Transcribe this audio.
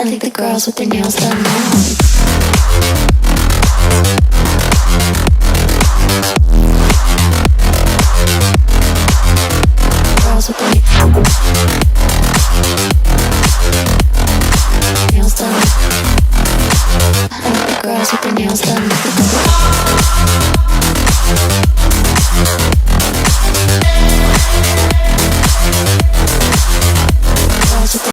I like the girls with their nails done now. Girls with their nails done. I like the girls with their nails done.